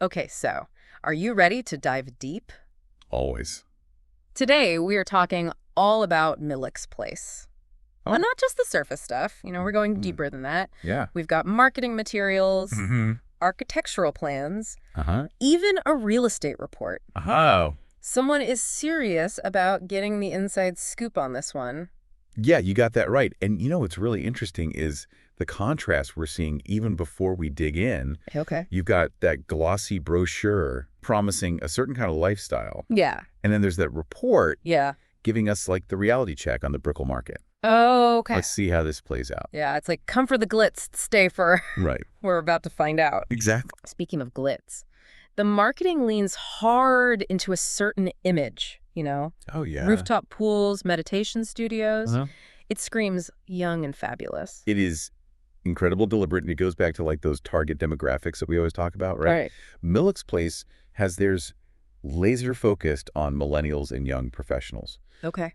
Okay, so are you ready to dive deep? Always. Today, we are talking all about Millux Place. Oh. But not just the surface stuff. We're going deeper than that. Yeah. We've got marketing materials, Mm-hmm. architectural plans, Uh-huh. even a real estate report. Oh. Someone is serious about getting the inside scoop on this one. Yeah, you got that right. And what's really interesting is the contrast we're seeing even before we dig in. Okay. You've got that glossy brochure promising a certain kind of lifestyle. Yeah. And then there's that report Yeah. giving us like the reality check on the Brickell market. Oh, okay. Let's see how this plays out. Yeah, it's like come for the glitz, stay for... Right. We're about to find out. Exactly. Speaking of glitz, the marketing leans hard into a certain image, Oh, yeah. Rooftop pools, meditation studios. Uh-huh. It screams young and fabulous. It is incredible, deliberate, and it goes back to like those target demographics that we always talk about, right? Right. Millux Place has theirs laser focused on millennials and young professionals. Okay.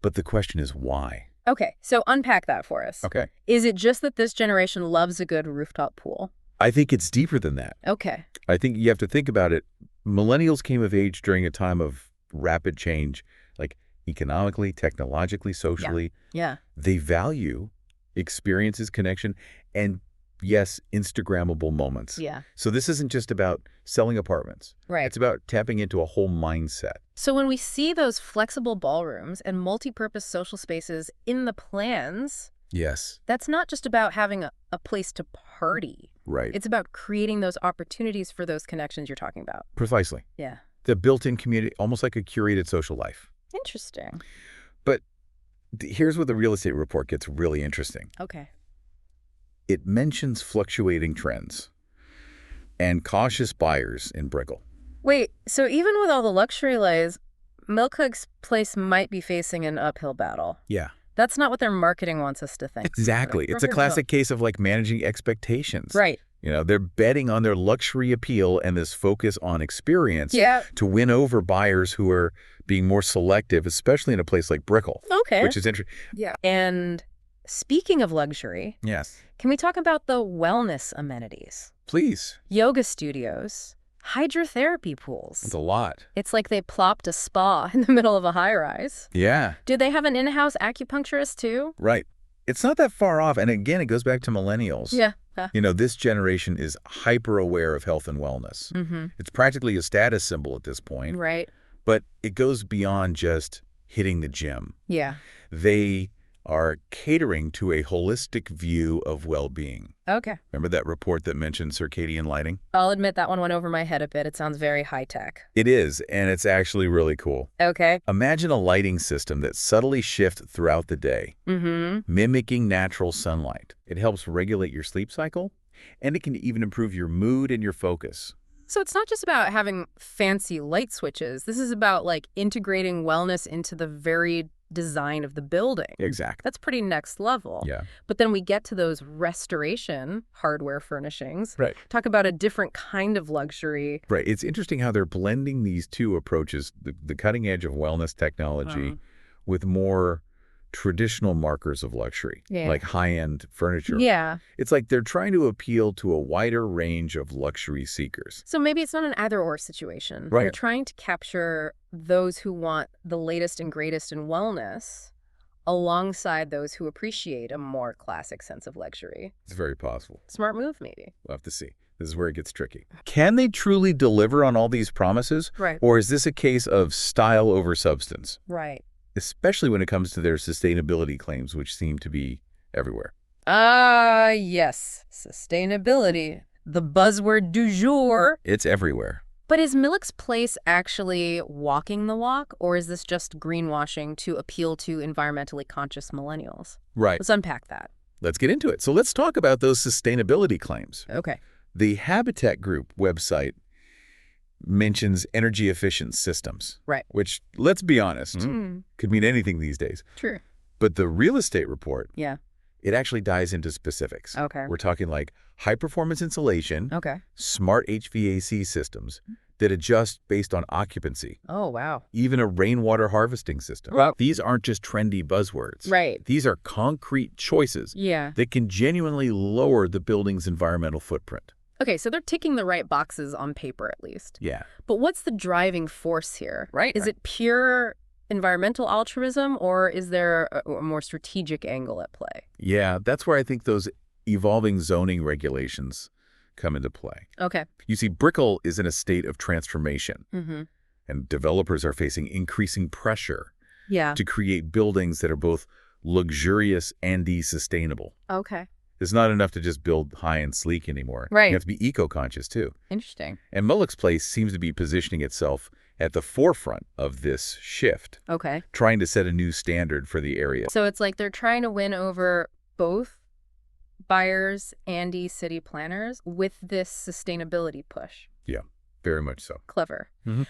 But the question is why? Okay, so unpack that for us. Okay. Is it just that this generation loves a good rooftop pool? I think it's deeper than that. Okay. I think you have to think about it. Millennials came of age during a time of rapid change, like economically, technologically, socially. Yeah. They value experiences, connection, and yes, Instagrammable moments. Yeah. So this isn't just about selling apartments. Right. It's about tapping into a whole mindset. So when we see those flexible ballrooms and multi-purpose social spaces in the plans, Yes. that's not just about having a place to party. Right. It's about creating those opportunities for those connections you're talking about. Precisely. Yeah. The built-in community, almost like a curated social life. Interesting. But here's where the real estate report gets really interesting. Okay. It mentions fluctuating trends and cautious buyers in Brickell. Wait, so even with all the luxury lays, Millux Place might be facing an uphill battle. Yeah. That's not what their marketing wants us to think. Exactly. It's a classic case of like managing expectations. Right. They're betting on their luxury appeal and this focus on experience Yeah. to win over buyers who are being more selective, especially in a place like Brickell. Okay. Which is interesting. Yeah. And speaking of luxury, Yes. can we talk about the wellness amenities? Please. Yoga studios, hydrotherapy pools. It's a lot. It's like they plopped a spa in the middle of a high-rise. Yeah. Do they have an in-house acupuncturist too? Right. It's not that far off. And again, it goes back to millennials. Yeah. This generation is hyper aware of health and wellness. Mm-hmm. It's practically a status symbol at this point. Right. But it goes beyond just hitting the gym. Yeah. They are catering to a holistic view of well-being. Okay. Remember that report that mentioned circadian lighting? I'll admit that one went over my head a bit. It sounds very high-tech. It is, and it's actually really cool. Okay. Imagine a lighting system that subtly shifts throughout the day, Mm-hmm. mimicking natural sunlight. It helps regulate your sleep cycle, and it can even improve your mood and your focus. So it's not just about having fancy light switches. This is about, like, integrating wellness into the very design of the building. Exactly. That's pretty next level. Yeah. But then we get to those restoration hardware furnishings. Right. Talk about a different kind of luxury. Right. It's interesting how they're blending these two approaches, the cutting edge of wellness technology with more traditional markers of luxury, like high-end furniture. Yeah. It's like they're trying to appeal to a wider range of luxury seekers. So maybe it's not an either-or situation. Right. They're trying to capture those who want the latest and greatest in wellness alongside those who appreciate a more classic sense of luxury. It's very possible. Smart move, maybe. We'll have to see. This is where it gets tricky. Can they truly deliver on all these promises? Right. Or is this a case of style over substance? Right. Especially when it comes to their sustainability claims, which seem to be everywhere. Yes. Sustainability. The buzzword du jour. It's everywhere. But is Millux Place actually walking the walk, or is this just greenwashing to appeal to environmentally conscious millennials? Right. Let's unpack that. Let's get into it. So let's talk about those sustainability claims. Okay. The Habitat Group website mentions energy-efficient systems. Right. Which, let's be honest, could mean anything these days. True. But the real estate report, Yeah. it actually dives into specifics. Okay. We're talking like high-performance insulation, Okay. smart HVAC systems that adjust based on occupancy, Oh, wow. even a rainwater harvesting system. Wow. These aren't just trendy buzzwords. Right. These are concrete choices Yeah. that can genuinely lower the building's environmental footprint. Okay, so they're ticking the right boxes on paper at least. Yeah. But what's the driving force here? Right. Is it pure environmental altruism, or is there a more strategic angle at play? Yeah, that's where I think those evolving zoning regulations come into play. Okay. You see, Brickell is in a state of transformation, and developers are facing increasing pressure to create buildings that are both luxurious and sustainable. Okay. It's not enough to just build high and sleek anymore. Right. You have to be eco-conscious, too. Interesting. And Millux Place seems to be positioning itself at the forefront of this shift, Okay. trying to set a new standard for the area. So it's like they're trying to win over both buyers and city planners with this sustainability push. Yeah, very much so. Clever.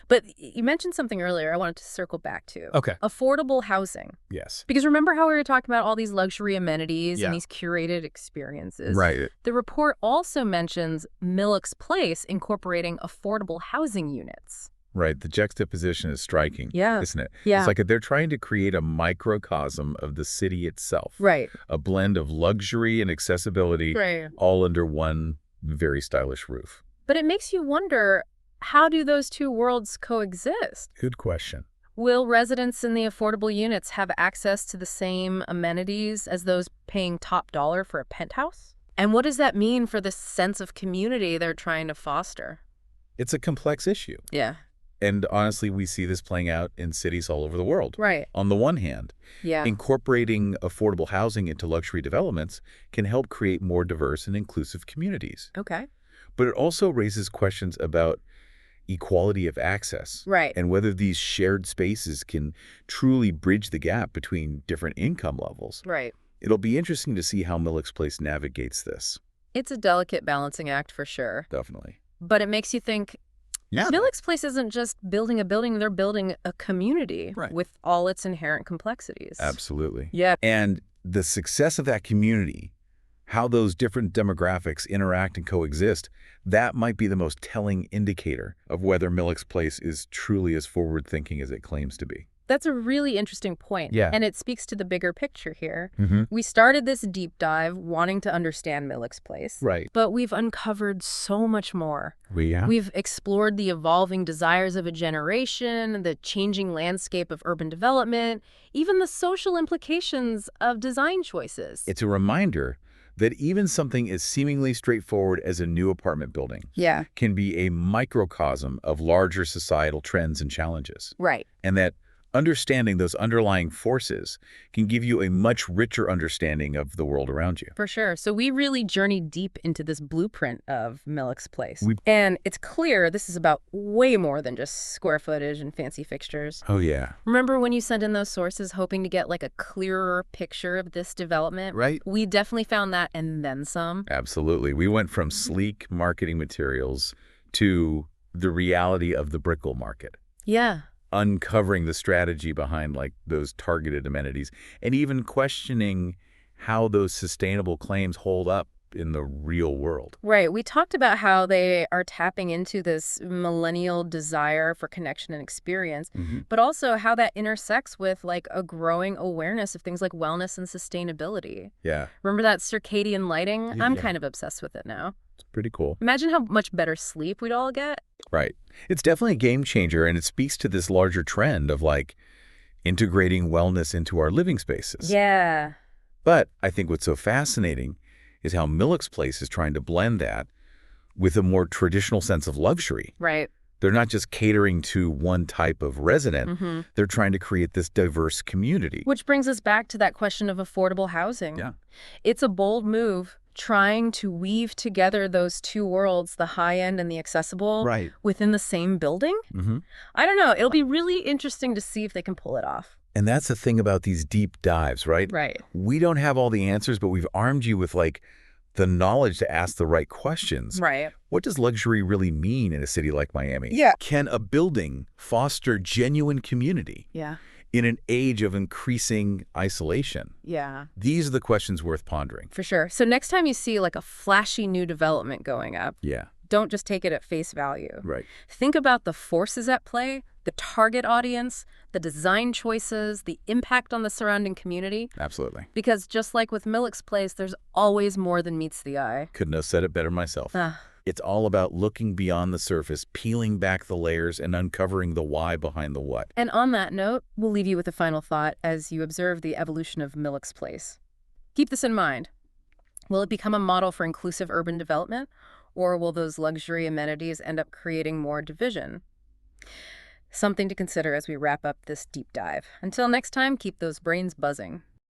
But you mentioned something earlier I wanted to circle back to. Okay. Affordable housing. Yes. Because remember how we were talking about all these luxury amenities Yeah. and these curated experiences? Right. The report also mentions Millux Place incorporating affordable housing units. Right. The juxtaposition is striking, isn't it? Yeah. It's like they're trying to create a microcosm of the city itself. Right. A blend of luxury and accessibility all under one very stylish roof. But it makes you wonder, how do those two worlds coexist? Good question. Will residents in the affordable units have access to the same amenities as those paying top dollar for a penthouse? And what does that mean for the sense of community they're trying to foster? It's a complex issue. Yeah. And honestly, we see this playing out in cities all over the world. Right. On the one hand, Yeah. incorporating affordable housing into luxury developments can help create more diverse and inclusive communities. Okay. But it also raises questions about equality of access. Right. And whether these shared spaces can truly bridge the gap between different income levels. Right. It'll be interesting to see how Millux Place navigates this. It's a delicate balancing act for sure. Definitely. But it makes you think, Yeah. Millux Place isn't just building a building, they're building a community with all its inherent complexities. Absolutely. Yeah. And the success of that community, how those different demographics interact and coexist, that might be the most telling indicator of whether Millux Place is truly as forward-thinking as it claims to be. That's a really interesting point. Yeah. And it speaks to the bigger picture here. We started this deep dive wanting to understand Millux Place. Right. But we've uncovered so much more. Yeah. We've explored the evolving desires of a generation, the changing landscape of urban development, even the social implications of design choices. It's a reminder that even something as seemingly straightforward as a new apartment building can be a microcosm of larger societal trends and challenges. Right. And that understanding those underlying forces can give you a much richer understanding of the world around you. For sure. So we really journeyed deep into this blueprint of Millux Place. And it's clear this is about way more than just square footage and fancy fixtures. Oh, yeah. Remember when you sent in those sources hoping to get like a clearer picture of this development? Right. We definitely found that and then some. Absolutely. We went from sleek marketing materials to the reality of the Brickell market. Yeah. Uncovering the strategy behind like those targeted amenities and even questioning how those sustainable claims hold up in the real world. Right. We talked about how they are tapping into this millennial desire for connection and experience, but also how that intersects with like a growing awareness of things like wellness and sustainability. Yeah. Remember that circadian lighting? I'm kind of obsessed with it now. It's pretty cool. Imagine how much better sleep we'd all get. Right. It's definitely a game changer, and it speaks to this larger trend of like integrating wellness into our living spaces. Yeah. But I think what's so fascinating is how Millux Place is trying to blend that with a more traditional sense of luxury. Right. They're not just catering to one type of resident. They're trying to create this diverse community. Which brings us back to that question of affordable housing. Yeah. It's a bold move trying to weave together those two worlds, the high-end and the accessible, within the same building. I don't know. It'll be really interesting to see if they can pull it off. And that's the thing about these deep dives, right? Right. We don't have all the answers, but we've armed you with like the knowledge to ask the right questions. Right. What does luxury really mean in a city like Miami? Yeah. Can a building foster genuine community? Yeah. In an age of increasing isolation? Yeah. These are the questions worth pondering. For sure. So next time you see like a flashy new development going up, don't just take it at face value. Right. Think about the forces at play, the target audience, the design choices, the impact on the surrounding community. Absolutely. Because just like with Millux Place, there's always more than meets the eye. Couldn't have said it better myself. It's all about looking beyond the surface, peeling back the layers, and uncovering the why behind the what. And on that note, we'll leave you with a final thought as you observe the evolution of Millux Place. Keep this in mind. Will it become a model for inclusive urban development, or will those luxury amenities end up creating more division? Something to consider as we wrap up this deep dive. Until next time, keep those brains buzzing.